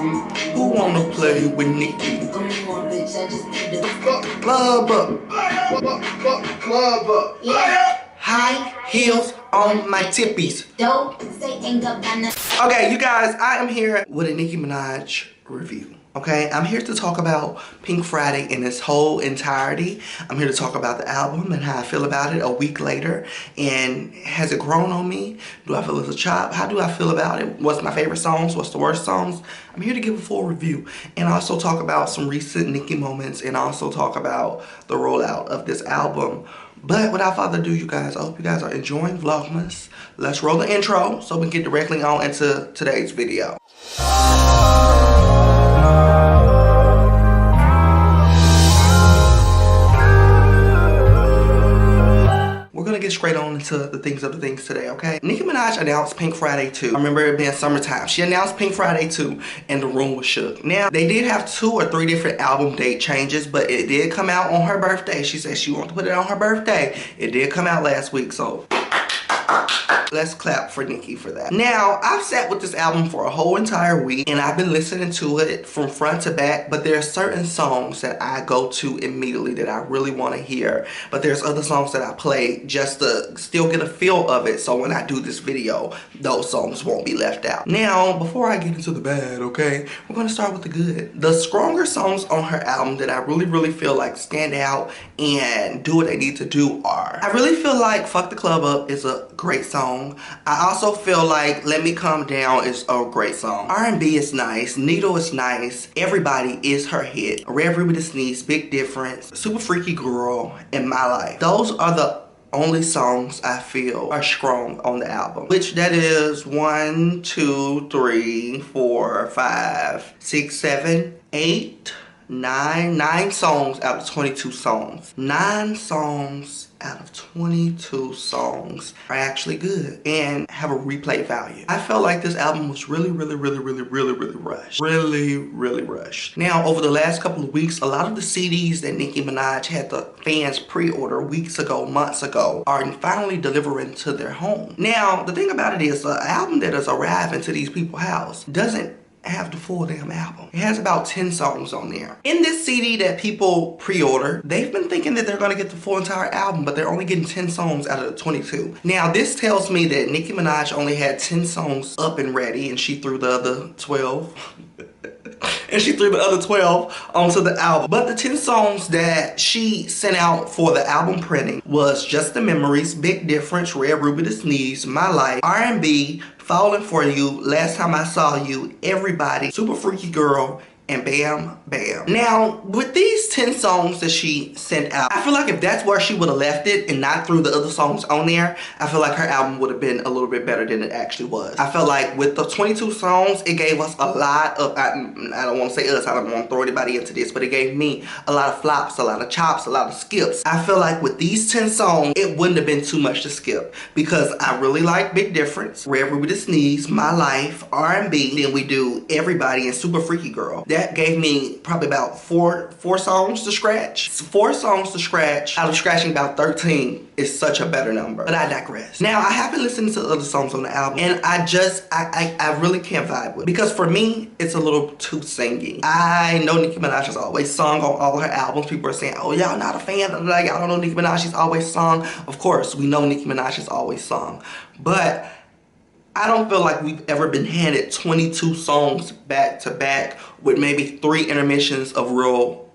Who wanna play with Nicki? Club up. Club up. High heels on my tippies. Okay, you guys, I am here with a Nicki Minaj review. Okay, I'm here to talk about Pink Friday in its whole entirety. I'm here to talk about the album and how I feel about it a week later. And has it grown on me? Do I feel it's a chop? How do I feel about it? What's my favorite songs? What's the worst songs? I'm here to give a full review and also talk about some recent Nicki moments and also talk about the rollout of this album. But without further ado, you guys, I hope you guys are enjoying Vlogmas. Let's roll the intro so we can get directly on into today's video. We're gonna get straight on into the things today, okay? Nicki Minaj announced Pink Friday 2. I remember it being summertime. She announced Pink Friday 2 and the room was shook. Now, they did have 2 or 3 different album date changes, but it did come out on her birthday. She said she wanted to put it on her birthday. It did come out last week, so let's clap for Nicki for that. Now, I've sat with this album for a whole entire week and I've been listening to it from front to back, but there are certain songs that I go to immediately that I really want to hear. But there's other songs that I play just to still get a feel of it, so when I do this video, those songs won't be left out. Now, before I get into the bad, okay, we're gonna start with the good. The stronger songs on her album that I really feel like stand out and do what they need to do are, I really feel like Fuck the Club Up is a great song. I also feel like Let Me Calm Down is a great song. R&B is nice. Needle is nice. Everybody is her hit. Red Ruby the Sneeze, Big Difference, Super Freaky Girl, and My Life. Those are the only songs I feel are strong on the album. Which that is 1, 2, 3, 4, 5, 6, 7, 8, 9 songs out of 22 songs. 9 songs out of 22 songs are actually good and have a replay value. I felt like this album was really rushed. Really rushed. Now, over the last couple of weeks, a lot of the CDs that Nicki Minaj had the fans pre-order weeks ago, months ago, are finally delivering to their home. Now, the thing about it is, the album that is arriving to these people's house doesn't have the full damn album. It has about 10 songs on there. In this CD that people pre-order, they've been thinking that they're gonna get the full entire album, but they're only getting 10 songs out of the 22. Now, this tells me that Nicki Minaj only had 10 songs up and ready, and she threw the other 12. And she threw the other 12 onto the album. But the 10 songs that she sent out for the album printing was Just the Memories, Big Difference, Red Ruby the Sneeze, My Life, R&B, Falling For You, Last Time I Saw You, Everybody, Super Freaky Girl, and Bam Bam. Now, with these 10 songs that she sent out, I feel like if that's where she would have left it and not threw the other songs on there, I feel like her album would have been a little bit better than it actually was. I felt like with the 22 songs, it gave us a lot of, I don't want to say us, I don't want to throw anybody into this, but it gave me a lot of flops, a lot of chops, a lot of skips. I feel like with these 10 songs, it wouldn't have been too much to skip because I really like Big Difference, Red Ruby the Sneeze, My Life, R&B, then we do Everybody and Super Freaky Girl. That gave me probably about four songs to scratch. 4 songs to scratch out of scratching about 13 is such a better number. But I digress. Now, I have been listening to the other songs on the album and I really can't vibe with it. Because for me, it's a little too singy. I know Nicki Minaj has always sung on all her albums. People are saying, oh, y'all not a fan. Like, y'all don't know Nicki Minaj, she's always sung. Of course, we know Nicki Minaj has always sung. But I don't feel like we've ever been handed 22 songs back to back with maybe 3 intermissions of real,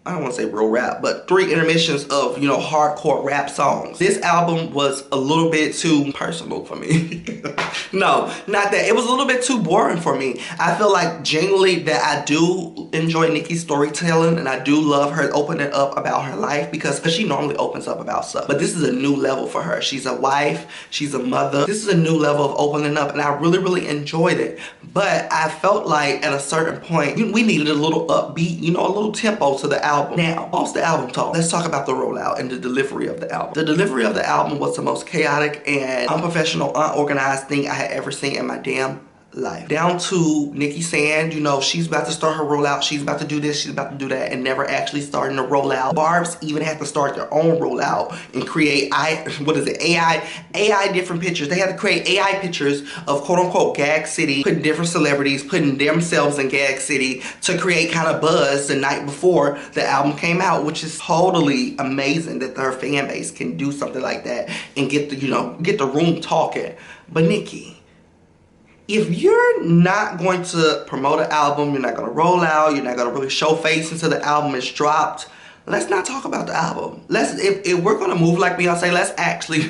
I don't want to say real rap, but 3 intermissions of, you know, hardcore rap songs. This album was a little bit too personal for me. No, not that. It was a little bit too boring for me. I feel like genuinely that I do enjoy Nicki's storytelling and I do love her opening up about her life because she normally opens up about stuff. But this is a new level for her. She's a wife, she's a mother. This is a new level of opening up and I really enjoyed it. But I felt like at a certain point, we needed a little upbeat, you know, a little tempo to the album. Now, off the album talk, let's talk about the rollout and the delivery of the album. The delivery of the album was the most chaotic and unprofessional, unorganized thing I had ever seen in my damn life. Down to Nicki saying, you know, she's about to start her rollout, she's about to do this, she's about to do that, and never actually starting the rollout. Barb's even had to start their own rollout and create AI different pictures. They had to create AI pictures of quote unquote Gag City, putting different celebrities, putting themselves in Gag City to create kind of buzz the night before the album came out, which is totally amazing that her fan base can do something like that and get the, you know, get the room talking. But Nicki, if you're not going to promote an album, you're not going to roll out, you're not going to really show face until the album is dropped, let's not talk about the album. If we're going to move like Beyonce, let's actually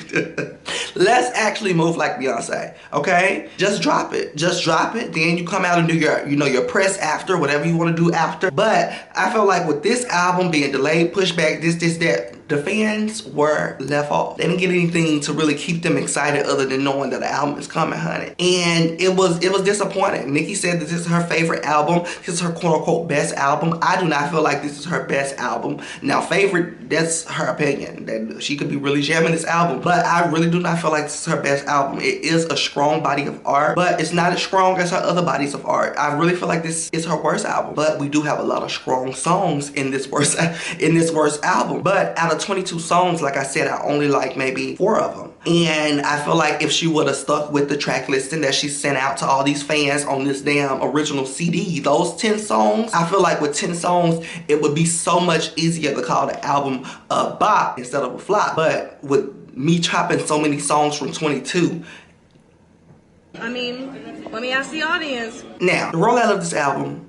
move like Beyonce, okay? Just drop it. Just drop it. Then you come out and do your, you know, your press after, whatever you want to do after. But I feel like with this album being delayed, pushed back, this, that, the fans were left off. They didn't get anything to really keep them excited other than knowing that the album is coming, honey. And it was disappointing. Nicki said that this is her favorite album. This is her quote-unquote best album. I do not feel like this is her best album. Now, favorite, that's her opinion. That she could be really jamming this album. But I really do not feel like this is her best album. It is a strong body of art, but it's not as strong as her other bodies of art. I really feel like this is her worst album. But we do have a lot of strong songs in this worst album. But out of 22 songs, like I said, I only like maybe 4 of them. And I feel like if she would have stuck with the track listing that she sent out to all these fans on this damn original CD, those 10 songs, I feel like with 10 songs, it would be so much easier to call the album a bop instead of a flop. But with me chopping so many songs from 22, I mean, let me ask the audience. Now, the rollout of this album,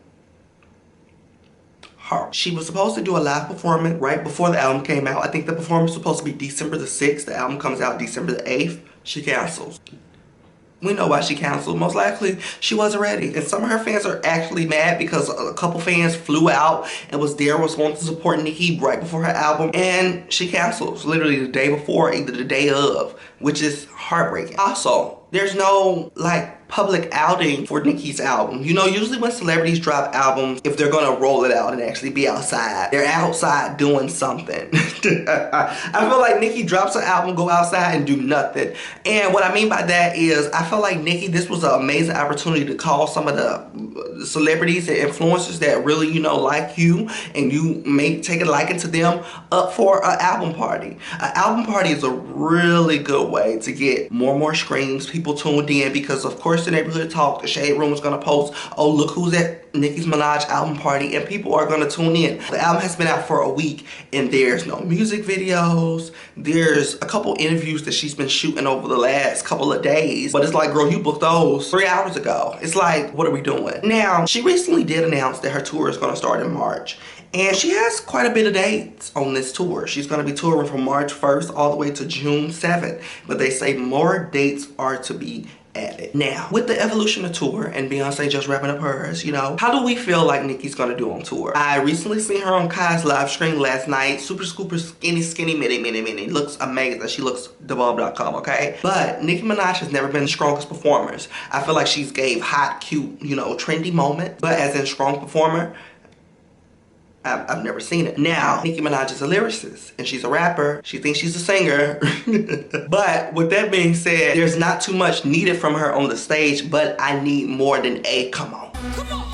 she was supposed to do a live performance right before the album came out. I think the performance was supposed to be December the 6th. The album comes out December the 8th. She cancels. We know why she canceled. Most likely, she wasn't ready. And some of her fans are actually mad because a couple fans flew out and was wanting to support Nicki right before her album. And she cancels literally the day before, either the day of, which is heartbreaking. Also, there's no, like, public outing for Nicki's album. You know, usually when celebrities drop albums, if they're gonna roll it out and actually be outside, they're outside doing something. I feel like Nicki drops an album, go outside and do nothing. And what I mean by that is, I feel like Nicki, this was an amazing opportunity to call some of the celebrities and influencers that really, you know, like you and you may take a liking to them up for an album party. An album party is a really good way to get more and more screams, people tuned in, because of course the neighborhood talk, the shade room is gonna post, oh look who's at Nicki's Minaj album party, and people are gonna tune in. The album has been out for a week and there's no music videos. There's a couple interviews that she's been shooting over the last couple of days, but it's like, girl, you booked those 3 hours ago. It's like, what are we doing? Now, she recently did announce that her tour is gonna start in March. And she has quite a bit of dates on this tour. She's going to be touring from March 1st all the way to June 7th. But they say more dates are to be added. Now, with the evolution of tour and Beyonce just wrapping up hers, you know, how do we feel like Nicki's going to do on tour? I recently seen her on Kai's live stream last night. Super scooper skinny mini. Looks amazing. She looks thebulb.com, okay? But Nicki Minaj has never been the strongest performers. I feel like she's gave hot, cute, you know, trendy moment. But as in strong performer, I've never seen it. Now, Nicki Minaj is a lyricist and she's a rapper. She thinks she's a singer. But with that being said, there's not too much needed from her on the stage, but I need more than a come on. Come on.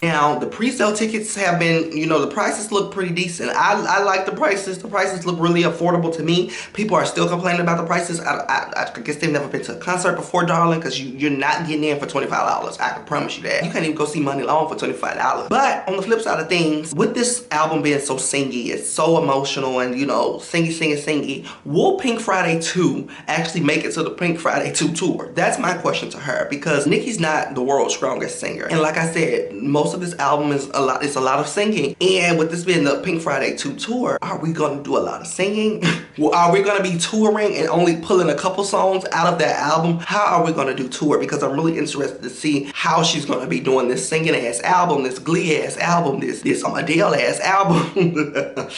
Now, the pre-sale tickets have been, you know, the prices look pretty decent. I like the prices. The prices look really affordable to me. People are still complaining about the prices. I guess they've never been to a concert before, darling, because you're not getting in for $25. I can promise you that. You can't even go see Money Long for $25. But on the flip side of things, with this album being so singy, it's so emotional and, you know, singy, will Pink Friday 2 actually make it to the Pink Friday 2 tour? That's my question to her, because Nicki's not the world's strongest singer. And like I said, most of this album is a lot of singing. And with this being the Pink Friday 2 tour, are we gonna do a lot of singing? Well, are we gonna be touring and only pulling a couple songs out of that album? How are we gonna do tour? Because I'm really interested to see how she's gonna be doing this singing ass album, this Glee ass album, this Adele ass album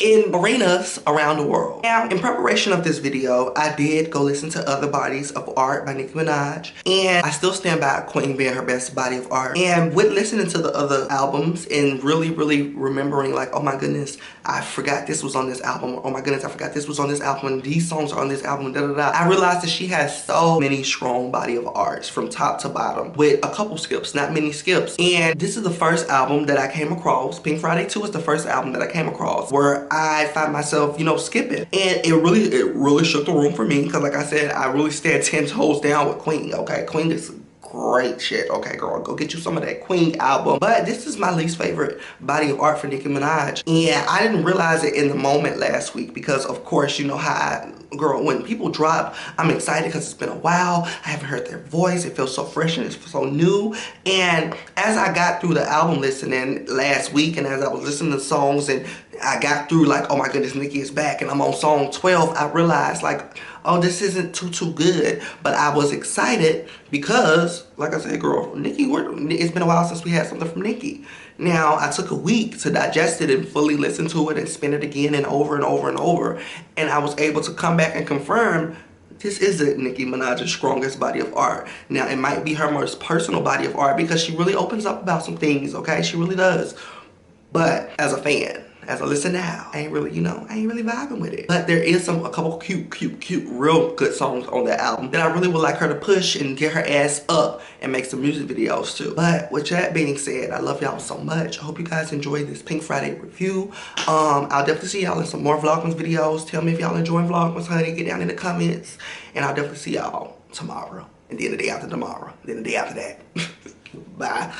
in arenas around the world. Now, in preparation of this video, I did go listen to Other Bodies of Art by Nicki Minaj, and I still stand by Queen being her best body of art. And with listening to the other the albums and really remembering like, oh my goodness, I forgot this was on this album. Oh my goodness, I forgot this was on this album. And these songs are on this album. Da, da, da. I realized that she has so many strong body of arts from top to bottom with a couple skips, not many skips. And this is the first album that I came across. Pink Friday 2 is the first album that I came across where I find myself, you know, skipping. And it really shook the room for me because, like I said, I really stand 10 toes down with Queen. Okay, Queen is great shit. Okay, girl, go get you some of that Queen album. But this is my least favorite body of art for Nicki Minaj. And I didn't realize it in the moment last week because, of course, you know how girl, when people drop, I'm excited because it's been a while. I haven't heard their voice. It feels so fresh and it's so new. And as I got through the album listening last week and as I was listening to songs and I got through like, oh my goodness, Nicki is back and I'm on song 12, I realized like, oh, this isn't too good. But I was excited because, like I said, girl, Nicki, it's been a while since we had something from Nicki. Now, I took a week to digest it and fully listen to it and spin it again and over and over and over. And I was able to come back and confirm this isn't Nicki Minaj's strongest body of art. Now, it might be her most personal body of art because she really opens up about some things, okay? She really does. But as a fan, as I listen now, I ain't really, you know, I ain't really vibing with it. But there is a couple cute, real good songs on that album that I really would like her to push and get her ass up and make some music videos too. But with that being said, I love y'all so much. I hope you guys enjoyed this Pink Friday review. I'll definitely see y'all in some more Vlogmas videos. Tell me if y'all enjoying Vlogmas, honey. Get down in the comments. And I'll definitely see y'all tomorrow. And then the day after tomorrow. Then the day after that. Bye.